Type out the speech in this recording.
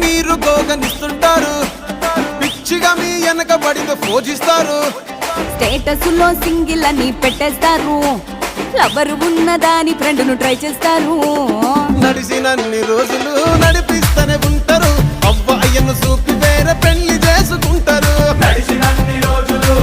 మీరు గోగనిస్తుంటారు, పిచ్చిగా మీ వెనకబడితో పూజిస్తారు. స్టేటస్ లో సింగిల్ అని పెట్టేస్తారు, లవర్ ఉన్నదాని ఫ్రెండ్ ను ట్రై చేస్తారు. నడిసినన్ని రోజులు నడిపిస్తూనే ఉంటారు, అవ్వ అయ్యను చూపి వేరే పెళ్లి చేసుకుంటారు. నడిచినన్ని రోజులు